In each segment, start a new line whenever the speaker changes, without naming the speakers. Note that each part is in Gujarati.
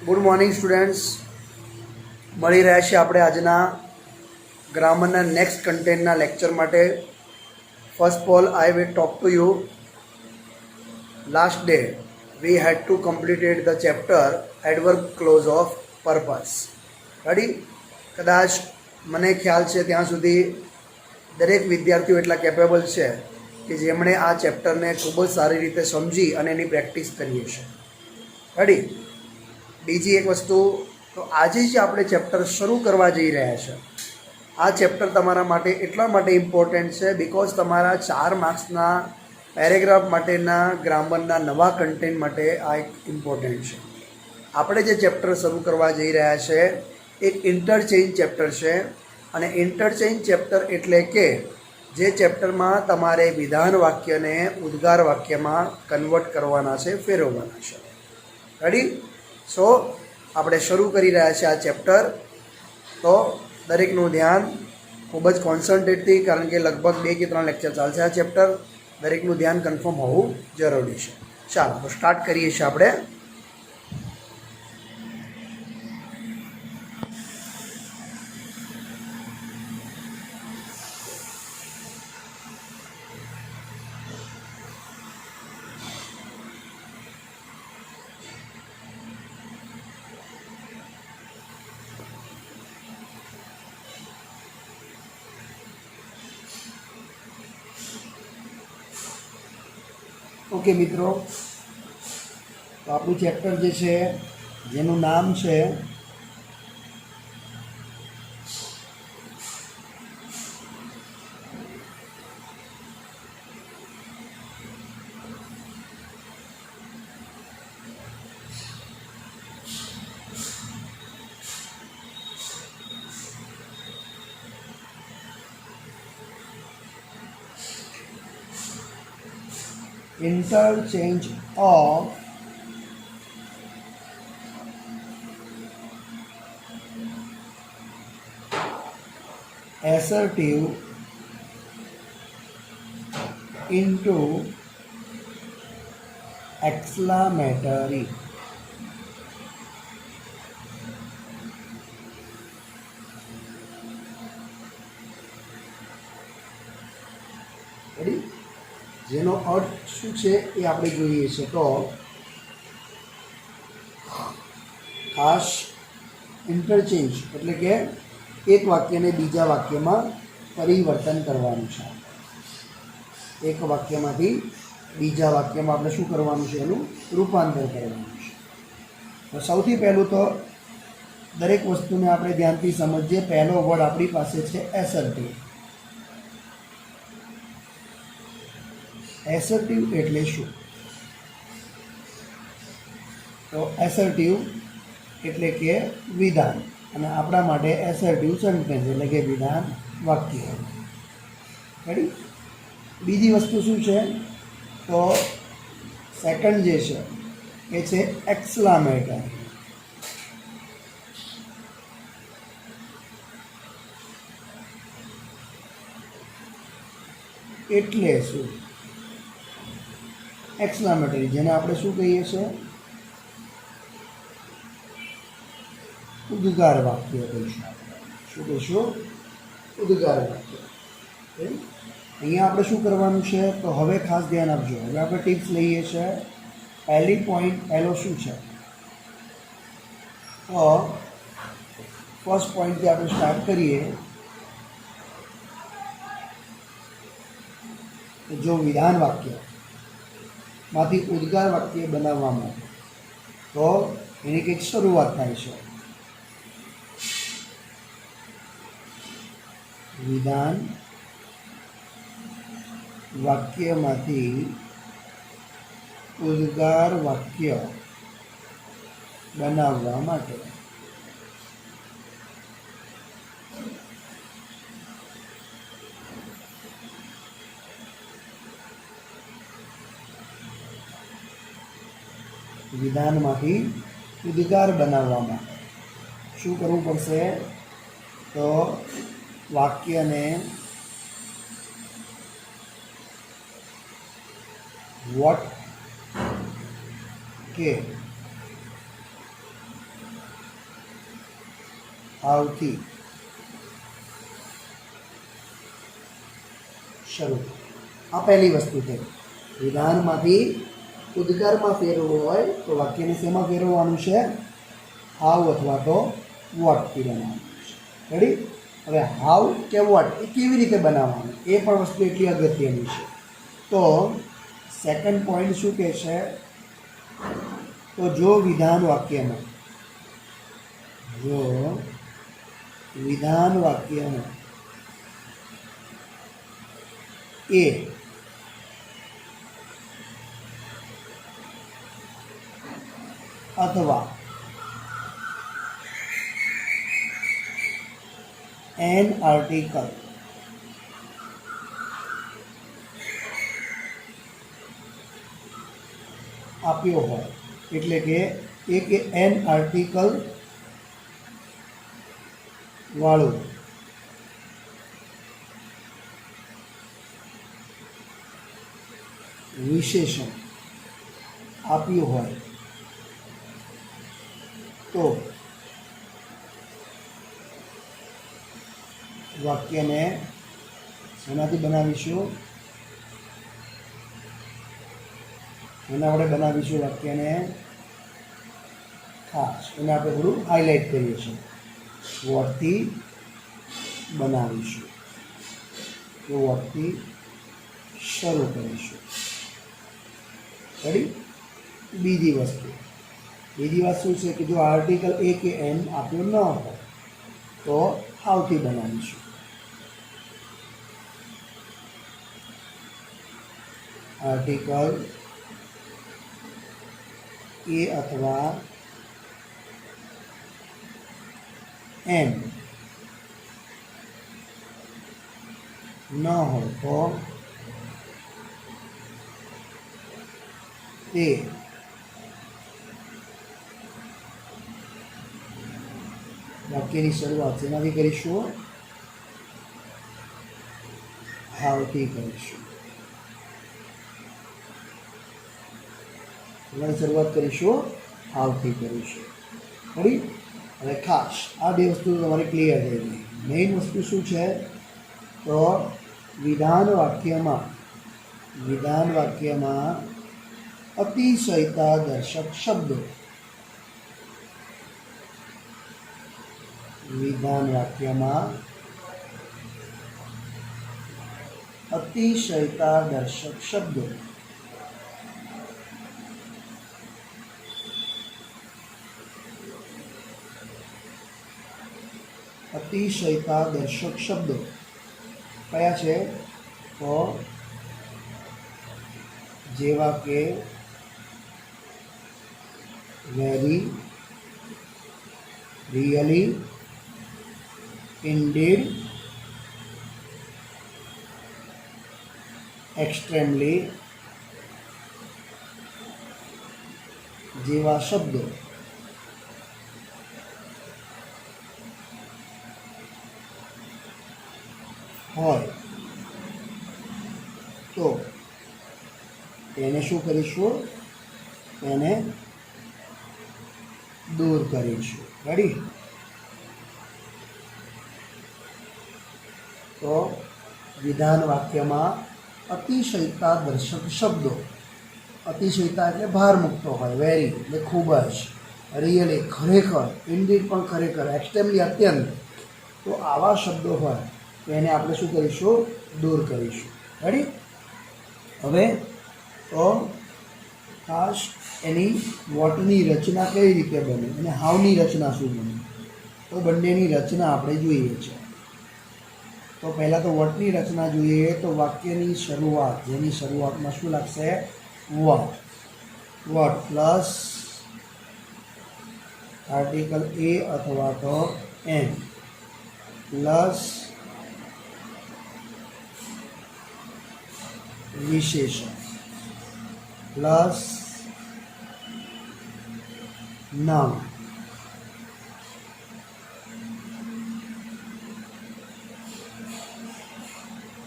Good morning students. મળી રહ્યા છે આપણે આજના ગ્રામરના નેક્સ્ટ કન્ટેન્ટના લેક્ચર માટે. First of all I will talk to you. Last day we had to completed the chapter adverb clause of purpose. Ready? કદાચ મને ખ્યાલ છે ત્યાં સુધી દરેક વિદ્યાર્થીઓ એટલા કેપેબલ છે કે જેમણે આ ચેપ્ટરને ખૂબ જ સારી રીતે સમજી અને એની પ્રેક્ટિસ કરીએ છે. રેડી? બીજી એક વસ્તુ, તો આજે જે આપણે ચેપ્ટર શરૂ કરવા જઈ રહ્યા છે, આ ચેપ્ટર તમારા માટે એટલા માટે ઇમ્પોર્ટન્ટ છે બિકોઝ તમારા 4 માર્ક્સના પેરેગ્રાફ માટેના ગ્રામરના નવા કન્ટેન્ટ માટે આ એક ઇમ્પોર્ટન્ટ છે. આપણે જે ચેપ્ટર શરૂ કરવા જઈ રહ્યા છે એક ઇન્ટરચેન્જ ચેપ્ટર છે. અને ઇન્ટરચેન્જ ચેપ્ટર એટલે કે જે ચેપ્ટરમાં તમારે વિધાન વાક્યને ઉદ્ગાર વાક્યમાં કન્વર્ટ કરવાના છે, ફેરવવાના છે. રેડી? સો આપણે શરૂ કરી રહ્યા છીએ આ ચેપ્ટર. તો દરેકનું ધ્યાન ખૂબ જ કોન્સન્ટ્રેટથી, કારણ કે લગભગ 2 કે 3 લેક્ચર ચાલશે આ ચેપ્ટર. દરેકનું ધ્યાન કન્ફર્મ હોવું જરૂરી છે. ચાલો તો સ્ટાર્ટ કરીએ છીએ આપણે. ઓકે મિત્રો, તો આપણું ચેપ્ટર જે છે જેનું નામ છે interchange of assertive into exclamatory. Ready? જેનો અર્થ શું છે એ આપણે જોઈએ છે. તો ખાસ ઇન્ટરચેન્જ એટલે કે એક વાક્યને બીજા વાક્યમાં પરિવર્તન કરવાનું છે. એક વાક્યમાંથી બીજા વાક્યમાં આપણે શું કરવાનું છે? એનું રૂપાંતર કરવાનું છે. તો સૌથી પહેલું તો દરેક વસ્તુને આપણે ધ્યાનથી સમજીએ. પહેલો વર્ડ આપણી પાસે છે એસર્ટિવ. એસર્ટિવ એટલે શું? તો એસર્ટિવ એટલે કે વિધાન, અને આપણા માટે એસર્ટિવ સેન્ટેન્સ એટલે કે વિધાન વાક્ય. રેડી? બીજી વસ્તુ શું છે? તો સેકન્ડ જે છે એ છે એક્સક્લામેટરી. એટલે શું? એક્સક્લામેટરી જેને આપણે શું કહીએ છીએ? ઉદ્ગાર વાક્ય કહીશું. શું કહીશું? ઉદ્ગાર વાક્ય. અહીંયા આપણે શું કરવાનું છે? તો હવે ખાસ ધ્યાન આપજો. હવે આપણે ટિપ્સ લઈએ છીએ. પહેલો શું છે? તો ફર્સ્ટ પોઈન્ટથી આપણે સ્ટાર્ટ કરીએ. જો વિધાન વાક્ય માંથી ઉદ્ગાર વાક્ય બનાવવા માટે તો એની કંઈક શરૂઆત થાય છે. વિધાન વાક્યમાંથી ઉદ્ગાર વાક્ય બનાવવા માટે વિધાનમાંથી ઉદ્ગાર બનાવવા માટે શું કરવું પડશે? તો વાક્યને what કે હાવથી શરૂ. આ પહેલી વસ્તુ છે. વિધાનમાંથી ઉદ્ગારમાં ફેરવવું હોય તો વાક્યને શેમાં ફેરવવાનું છે? હાવ અથવા તો વોટથી બનાવવાનું છે. રેડી? હવે હાવ કે વોટ એ કેવી રીતે બનાવવાનું એ પણ વસ્તુ એટલી અગત્યની છે. તો સેકન્ડ પોઈન્ટ શું કહે છે? તો જો વિધાન વાક્યમાં એ અથવા એન આર્ટિકલ આપ્યો હોય, એટલે કે એક એન આર્ટિકલ વાળું વિશેષણ આપ્યું હોય તો વાક્યને શેનાથી બનાવીશું? એના આપણે બનાવીશું વાક્યને ખાસ. એને આપણે થોડું હાઇલાઇટ કરીએ છીએ. વોટથી બનાવીશું કે વોટથી શરૂ કરીશું. રેડી? બીજી વાત શું છે કે જો આર્ટિકલ એ કે એન આપ્યો ન હોય તો હાવથી બનાવીશું. આર્ટિકલ એ અથવા એન ન હોય તો તે વાક્યની શરૂઆત શેનાથી કરીશું? હાવથી કરીશું. એની શરૂઆત કરીશું હાવથી કરીશું. બરાબર? હવે ખાસ આ બે વસ્તુ તમારી ક્લિયર થઈ ગઈ. મેઇન વસ્તુ શું છે? તો વિધાન વાક્યમાં અતિશયતા દર્શક શબ્દો. વિધાન વાક્યમાં અતિશયતા દર્શક શબ્દો કયા છે? તો જેવા કે વેરી, રિયલી, ઇન્ડીડ, એક્સ્ટ્રીમલી જેવા શબ્દો હોય તો તેને શું કરીશું? તેને દૂર કરીશું. રેડી? તો વિધાન વાક્યમાં અતિશયતા દર્શક શબ્દો. અતિશયતા એટલે ભાર મૂકતો હોય, વેરી એટલે ખૂબ જ, રિયલી ખરેખર, ઇન્ડીડ પણ ખરેખર, એક્સ્ટ્રીમલી અત્યંત. તો આવા શબ્દો હોય તો એને આપણે શું કરીશું? દૂર કરીશું. રેડી? હવે તો ખાસ એની વોટની રચના કઈ રીતે બને અને હાવની રચના શું બને, તો બંનેની રચના આપણે જોઈએ છે. તો પહેલાં તો વોટની રચના જોઈએ. તો વાક્યની શરૂઆત, જેની શરૂઆતમાં શું લાગશે? વોટ પ્લસ આર્ટિકલ એ અથવા તો એન પ્લસ વિશેષણ પ્લસ નામ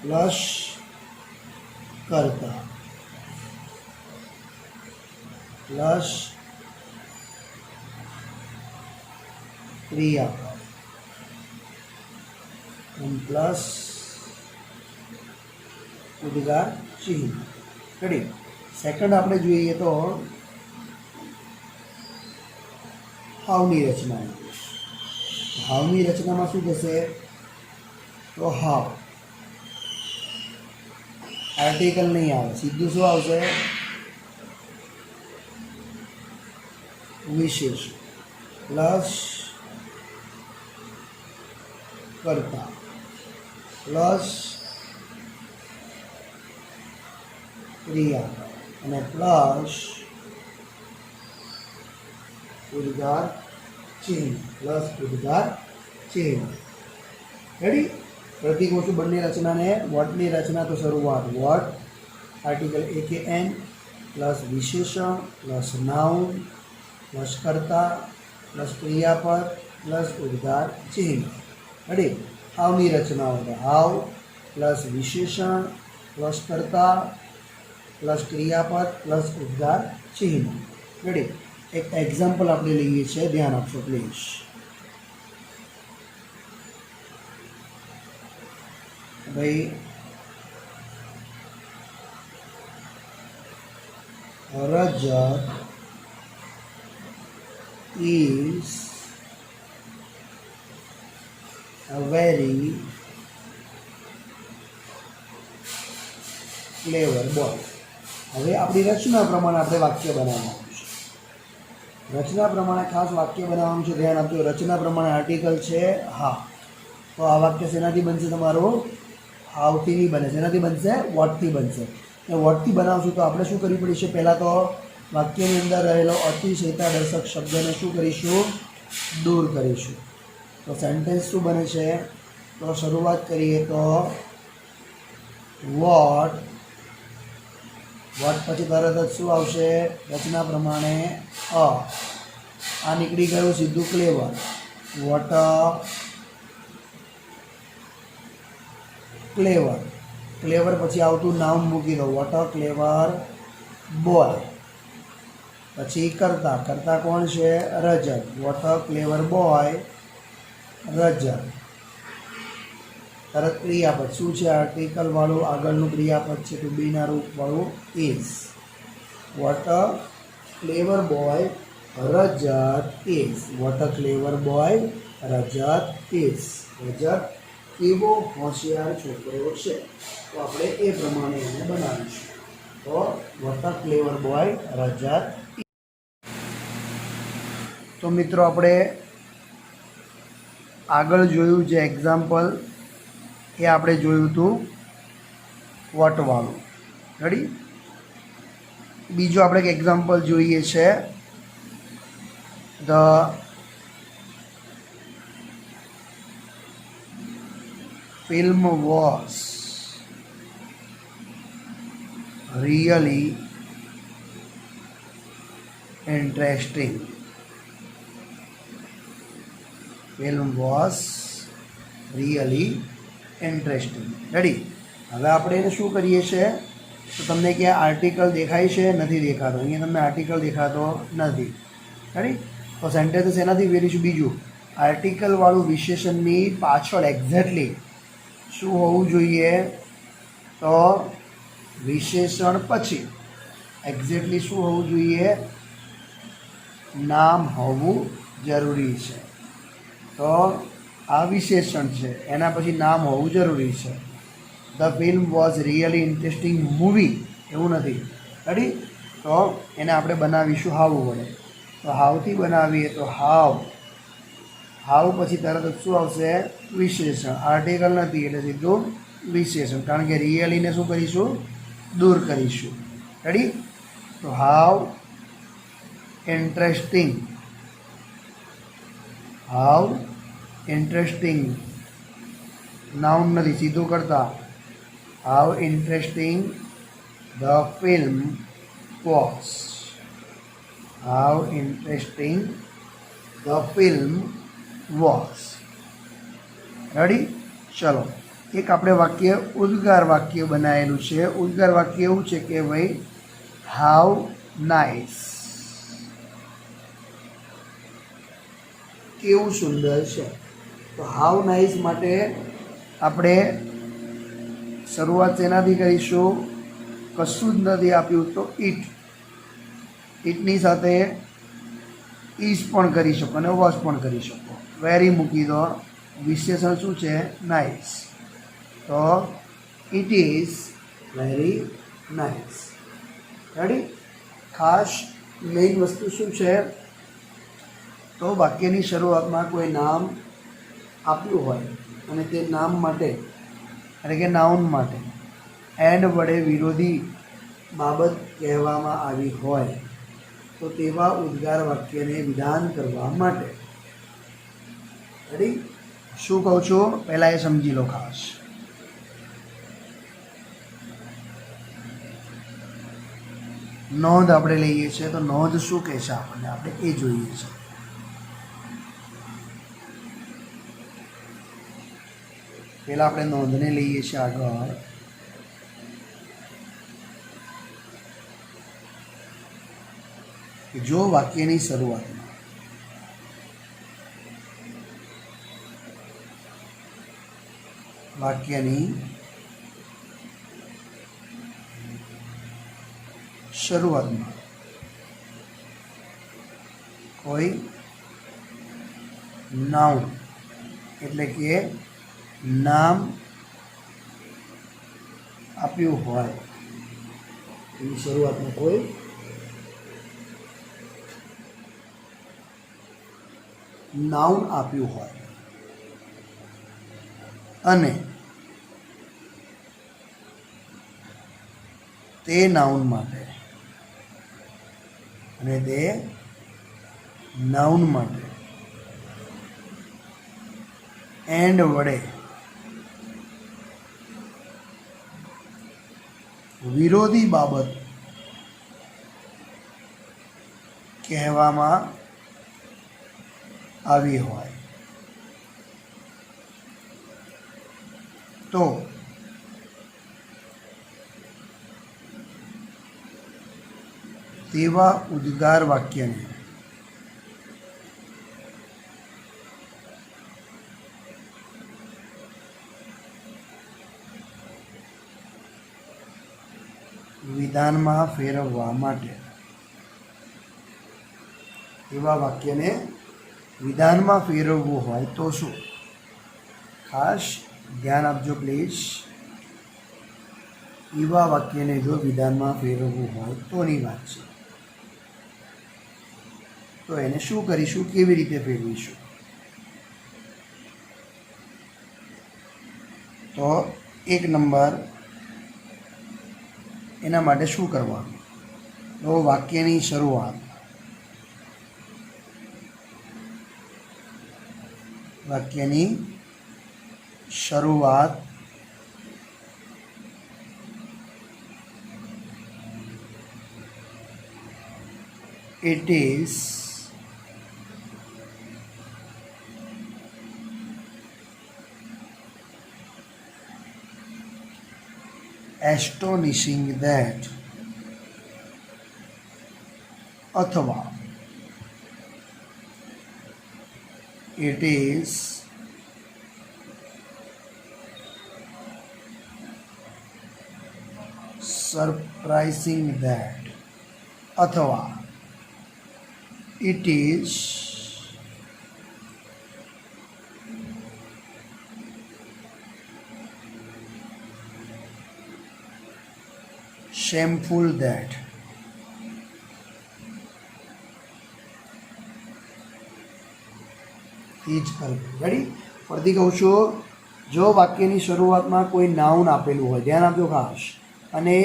પ્લસ કર્તા પ્લસ ક્રિયાપદ એન પ્લસ ઉદ્ગાર ચિહ્ન. રેડી. સેકન્ડ આપણે જોઈએ તો હાવની રચના. હાવની રચનામાં શું થશે તો હાવ આર્ટિકલ નહીં આવે, સીધું શું આવશે વિશેષ પ્લસ કર્તા પ્લસ ક્રિયા અને પ્લસ ઉદ્ગાર ચિહ્ન પ્લસ ઉદ્ગાર ચિહ્ન. રેડી. પ્રતિક ઓછું બંને રચનાને વોટની રચના તો શરૂઆત વોટ આર્ટિકલ એ કે એન પ્લસ વિશેષણ પ્લસ નાઉન પ્લસ કર્તા પ્લસ ક્રિયાપદ પ્લસ ઉદ્ગાર ચિહ્ન. રેડી. હાવની રચનાઓ તો હાવ પ્લસ વિશેષણ પ્લસ કર્તા પ્લસ ક્રિયાપદ પ્લસ ઉદ્ગાર ચિહ્ન. રેડી. એક એક્ઝામ્પલ આપણે લઈએ છીએ, ધ્યાન આપશો પ્લીઝ. ભાઈ રજત is a very clever boy. હવે આપણી રચના પ્રમાણે આપણે વાક્ય બનાવવાનું છે. રચના પ્રમાણે ખાસ વાક્ય બનાવવાનું છે, ધ્યાન આપજો. રચના પ્રમાણે આર્ટિકલ છે હા, તો આ વાક્ય શેનાથી બનશે તમારું? હાવથી નહીં બને. શેનાથી બનશે? વોટથી બનશે. એ વોટથી બનાવશું તો આપણે શું કરવી પડશે? પહેલાં તો વાક્યની અંદર રહેલો અતિશયતા દર્શક શબ્દને શું કરીશું? દૂર કરીશું. તો સેન્ટેન્સ શું બને છે? તો શરૂઆત કરીએ તો વોટ પછી તરત જ શું આવશે? રચના પ્રમાણે આ નીકળી ગયું સીધું ક્લેવર. વોટ ક્લેવર. ક્લેવર પછી આવતું નામ મૂકી દો. Vote a clever boy. પછી કર્તા. કર્તા કોણ છે? રજત. વોટ અ ક્લેવર બોય રજત. તરત ક્રિયાપદ શું છે? આર્ટિકલ વાળું આગળનું ક્રિયાપદ છે તો બીના રૂપ વાળું is. What a clever boy Rajat is. What a clever boy Rajat is. Rajat કેવો હોશિયાર છોકરો છે. તો આપણે એ પ્રમાણે એને બનાવીશું. તો વોટ અ ક્લેવર બોય રજત. તો મિત્રો આપણે આગળ જોયું જે એક્ઝામ્પલ એ આપણે જોયું હતું વોટવાળું. રેડી. બીજું આપણે એક એક્ઝામ્પલ જોઈએ છે. The film was really interesting. Film was really interesting. Ready. હવે આપણે એને શું કરીએ છીએ? તો તમને ક્યાં આર્ટિકલ દેખાય છે? નથી દેખાતો. અહીંયા તમને આર્ટિકલ દેખાતો નથી. રેડી. તો સેન્ટેન્સ એનાથી વેરીશું. બીજું આર્ટિકલવાળું વિશેષણની પાછળ એક્ઝેક્ટલી શું હોવું જોઈએ? તો વિશેષણ પછી એક્ઝેક્ટલી શું હોવું જોઈએ? નામ હોવું જરૂરી છે. તો આ વિશેષણ છે, એના પછી નામ હોવું જરૂરી છે. The film was really interesting movie એવું નથી. રેડી. તો એને આપણે બનાવીશું હાવ વડે. તો હાવથી બનાવીએ તો હાવ. હાવ પછી તરત જ શું આવશે? વિશેષણ. આર્ટિકલ નથી એટલે સીધું વિશેષણ, કારણ કે રિયલીને શું કરીશું? દૂર કરીશું. રેડી. તો how interesting. How interesting. Noun નથી, સીધું કરતા. How interesting the film was. How interesting the film was. Ready. ચલો, એક આપણે વાક્ય ઉદ્ગાર વાક્ય બનાવેલું છે. ઉદ્ગાર વાક્ય એવું છે કે ભાઈ હાવ નાઇસ. કેવું સુંદર છે. તો હાવ નાઇસ માટે આપણે શરૂઆત શેનાથી કરીશું? કશું જ નથી આપ્યું તો ઈટ, ઈટની સાથે ઈઝ પણ કરી શકો અને વોશ પણ કરી શકો. વેરી મૂકી દો, વિશેષણ શું છે? નાઇસ. તો it is very nice. Ready? ખાસ મેઇન વસ્તુ શું છે? તો વાક્યની શરૂઆતમાં કોઈ નામ આપ્યું હોય અને તે નામ માટે એટલે કે નાઉન માટે એન્ડ વડે વિરોધી બાબત કહેવામાં આવી હોય તો તેવા ઉદ્ગાર વાક્યને વિધાન કરવા માટે. રેડી? શું કહું છું પહેલાં એ સમજી લો ખાસ. નોંધ આપણે લઈએ છીએ તો નોંધ શું કહે છે આપણને, આપણે એ જોઈએ છે. પહેલાં આપણે નોંધને લઈએ છીએ આગળ. જો વાક્યની શરૂઆતમાં કોઈ નાઉન એટલે કે નામ આપ્યું હોય, એની શરૂઆતમાં કોઈ નાઉન આપ્યું હોય અને તે નાઉન માટે એન્ડ વડે વિરોધી બાબત કહેવામાં આવી હોય તો તેવા ઉદ્ગાર વાક્યને વિધાનમાં ફેરવવા માટે, એવા વાક્યને વિધાનમાં ફેરવવું હોય તો શું? ખાસ ધ્યાન આપજો પ્લીઝ. એવા વાક્યને જો વિધાનમાં ફેરવવું હોય તોની વાત છે. તો એને શું કરીશું, કેવી રીતે ફેરવીશું? તો એક નંબર એના માટે શું કરવાનું? તો વાક્યની શરૂઆત it is astonishing that अथवा it is surprising that अथवा it is shameful that. Ready? ફરીથી કહું છું, જો વાક્યની શરૂઆતમાં કોઈ નાઉન આપેલું હોય, ધ્યાન આપજો ખાસ, અને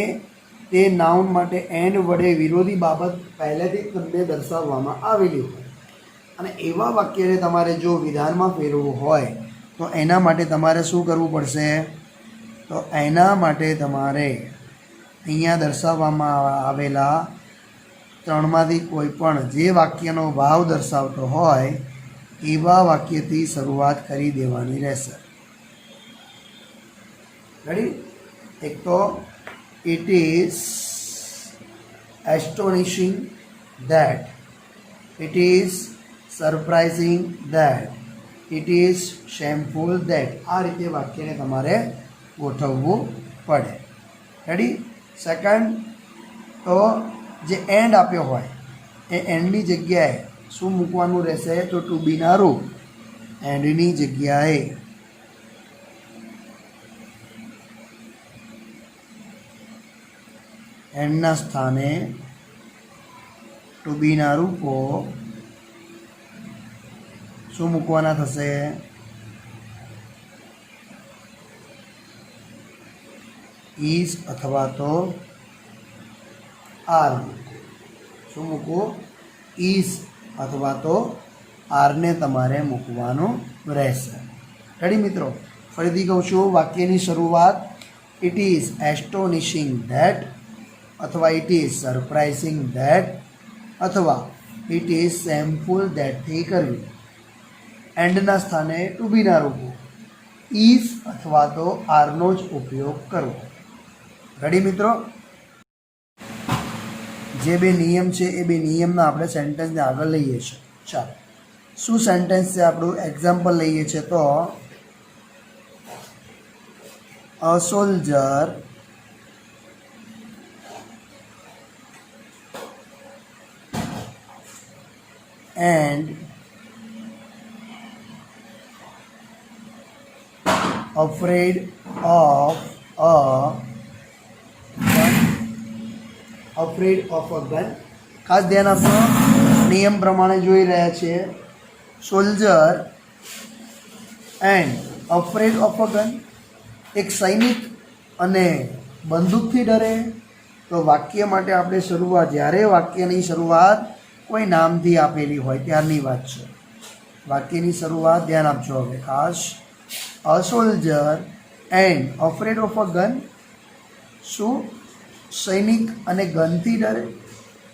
તે નાઉન માટે એન્ડ વડે વિરોધી બાબત પહેલેથી જ તમને દર્શાવવામાં આવેલી હોય અને એવા વાક્યને તમારે જો વિધાનમાં ફેરવવું હોય તો એના માટે તમારે શું કરવું પડશે? તો એના માટે તમારે અહીંયા દર્શાવવામાં આવેલા ત્રણમાંથી કોઈ પણ જે વાક્યનો ભાવ દર્શાવતો હોય એવા વાક્યથી શરૂઆત કરી દેવાની રહેશે. રેડી? એક તો it is astonishing that, it is surprising that, it is shameful that. આ રીતે વાક્યને તમારે ગોઠવવું પડે. રેડી? સેકન્ડ, તો જે એન્ડ આપ્યો હોય એ એન્ડની જગ્યાએ શું મૂકવાનું રહેશે? તો ટુ બીના રૂપ એન્ડની જગ્યાએ એન્ડના સ્થાને ટુ બીના રૂપો શું મૂકવાના થશે? ઇઝ અથવા તો આર. શું મૂકવું? ઇઝ અથવા તો આરને તમારે મૂકવાનું રહેશે. રેડી મિત્રો? ફરીથી કહું છું, વાક્યની શરૂઆત ઇટ ઇઝ એસ્ટોનિશિંગ ધેટ અથવા ઇટ ઇઝ સરપ્રાઇઝિંગ ધેટ અથવા ઇટ ઇઝ શેમફુલ ધેટથી કરવી. એન્ડના સ્થાને ટુ બીના રૂપો ઇઝ અથવા તો આરનો જ ઉપયોગ કરવો. રેડી મિત્રો? જે બે નિયમ છે એ બે નિયમના આપણે સેન્ટેન્સને આગળ લઈએ છીએ. ચાલો, શું સેન્ટેન્સ છે આપણું? એક્ઝામ્પલ લઈએ છીએ તો a soldier and afraid of a gun. ખાસ ધ્યાન આપો, નિયમ પ્રમાણે જોઈ રહ્યા છીએ. Soldier and afraid of a gun, એક સૈનિક અને બંદૂકથી ડરે. તો વાક્ય માટે આપણે શરૂઆત, જ્યારે વાક્યની શરૂઆત કોઈ નામથી આપેલી હોય ત્યારની વાત છે. વાક્યની શરૂઆત ધ્યાન આપજો હવે ખાસ. અ soldier and afraid of a gun, શું સૈનિક અને ગનથી ડરે?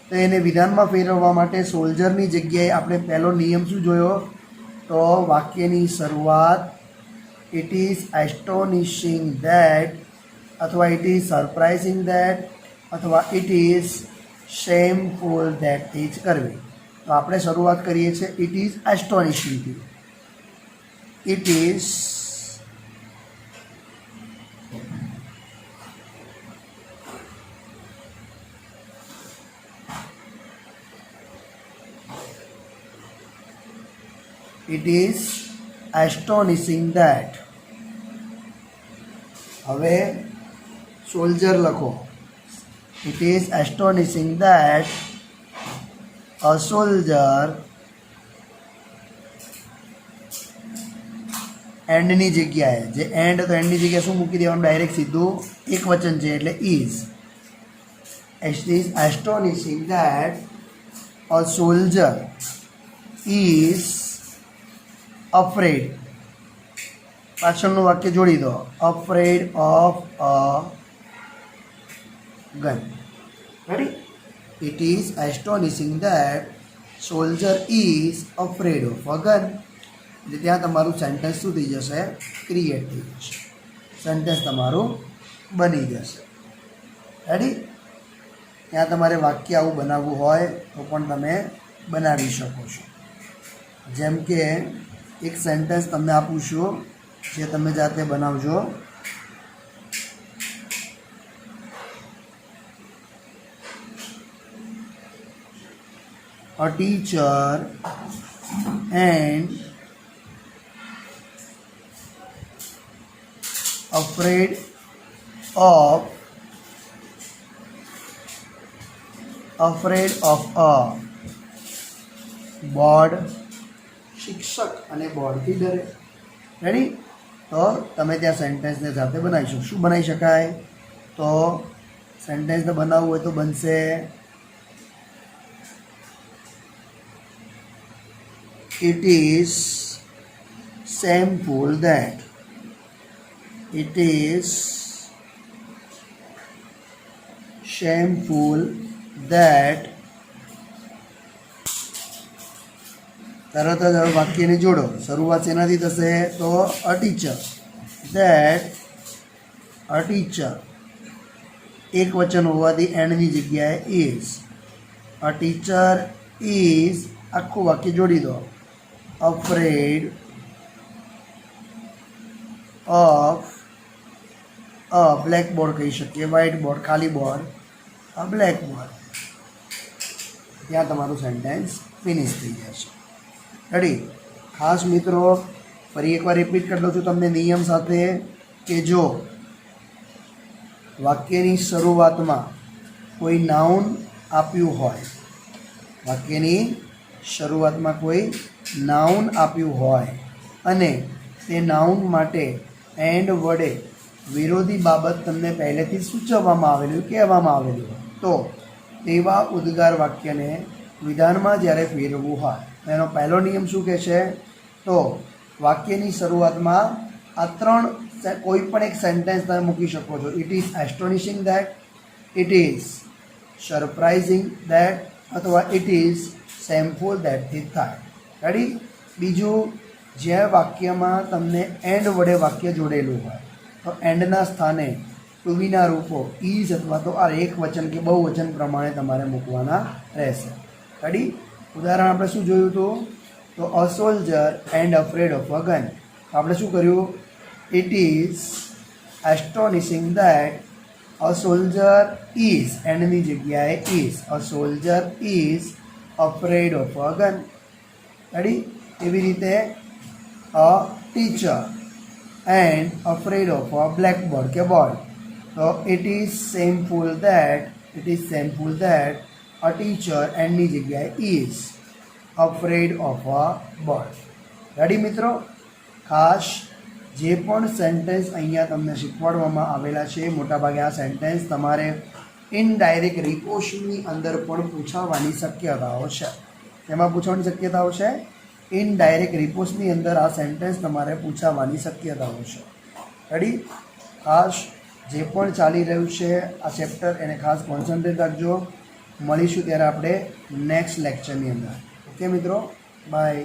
તો એને વિધાનમાં ફેરવવા માટે સોલ્જરની જગ્યાએ આપણે પહેલો નિયમ શું જોયો? તો વાક્યની શરૂઆત ઇટ ઇઝ એસ્ટોનિશિંગ ધેટ અથવા ઇટ ઇઝ સરપ્રાઇઝિંગ ધેટ અથવા ઇટ ઇઝ શેમફુલ ધેટથી જ કરવી. તો આપણે શરૂઆત કરીએ છીએ ઇટ ઇઝ એસ્ટોનિશિંગથી. It is astonishing that. હવે સોલ્જર લખો. It is astonishing that a soldier એન્ડની જગ્યાએ, જે એન્ડ તો એન્ડની જગ્યાએ શું મૂકી દેવાનું? ડાયરેક્ટ સીધું એક વચન છે એટલે is. It is astonishing that a soldier is afraid. પાછળનું વાક્ય જોડી દો, afraid of a gun. Ready? It is astonishing that soldier is afraid of a gun. એટલે ત્યાં તમારું સેન્ટેન્સ શું થઈ જશે? ક્રિએટ થઈ જશે. સેન્ટેન્સ તમારું બની જશે. રેડી? ત્યાં તમારે વાક્ય આવું બનાવવું હોય તો પણ તમે બનાવી શકો છો. જેમ કે એક સેન્ટેન્સ તમને આપું છું, જે તમે જાતે બનાવજો. A teacher and afraid of a board. શિક્ષક અને બોર્ડથી ડરે. રેડી? તો તમે ત્યાં સેન્ટેન્સને જાતે બનાવી શકો. શું બનાવી શકાય? તો સેન્ટેન્સને બનાવવું હોય તો બનશે it is shameful that. It is shameful that. તરત જ વાક્યને જોડો. શરૂઆત શેનાથી થશે? તો a teacher. That a teacher એક વચન હોવાથી એન્ડની જગ્યાએ ઇઝ. અ ટીચર ઇઝ આખું વાક્ય જોડી દો. Afraid of a black board કહી શકીએ, વ્હાઇટ બોર્ડ ખાલી બોર્ડ, અ બ્લેક બોર્ડ. ત્યાં તમારું સેન્ટેન્સ ફિનિશ થઈ જશે. રેડી? ખાસ મિત્રો ફરી એકવાર રિપીટ કરી દઉં છું તમને નિયમ સાથે કે જો વાક્યની શરૂઆતમાં કોઈ નાઉન આપ્યું હોય, વાક્યની શરૂઆતમાં કોઈ નાઉન આપ્યું હોય અને તે નાઉન માટે એન્ડ વડે વિરોધી બાબત તમને પહેલેથી સૂચવવામાં આવેલું, કહેવામાં આવેલું હોય તો તેવા ઉદ્ગાર વાક્યને વિધાનમાં જ્યારે ફેરવવું હોય એનો પહેલો નિયમ શું કહે છે? તો વાક્યની શરૂઆતમાં આ ત્રણ કોઈ પણ એક સેન્ટેન્સ તમે મૂકી શકો છો. It is astonishing that, it is surprising that અથવા ઇટ ઇઝ શેમફુલ ધેટથી થાય. રેડી? બીજું, જ્યાં વાક્યમાં તમને એન્ડ વડે વાક્ય જોડેલું હોય તો એન્ડના સ્થાને ટુ બીના રૂપો ઇઝ અથવા તો આ એક વચન કે બહુવચન પ્રમાણે તમારે મૂકવાના રહેશે. રેડી? ઉદાહરણ આપણે શું જોયું હતું? તો a soldier and afraid of a gun. આપણે શું કર્યું? It is astonishing that a soldier is, એન્ડની જગ્યાએ is, a soldier is afraid of a gun. Ready? એવી રીતે a teacher and afraid of a blackboard કે બોર્ડ. તો it is shameful that, it is shameful that a teacher એન્ડની જગ્યાએ is afraid of a board. Ready મિત્રો? ખાસ જે પણ સેન્ટેન્સ અહીંયા તમને શીખવાડવામાં આવેલા છે મોટાભાગે આ સેન્ટેન્સ તમારે ઇનડાયરેક્ટ રિપોર્શનની અંદર પણ પૂછાવાની શક્યતાઓ છે. એમાં પૂછવાની શક્યતાઓ છે ઇનડાયરેક્ટ રિપોર્ટની અંદર આ સેન્ટેન્સ તમારે પૂછાવાની શક્યતાઓ છે. રેડી? ખાસ જે પણ ચાલી રહ્યું છે આ ચેપ્ટર એને ખાસ કોન્સન્ટ્રેટ રાખજો. મળીશું ત્યારે આપણે નેક્સ્ટ લેક્ચરની અંદર. ઓકે મિત્રો, બાય.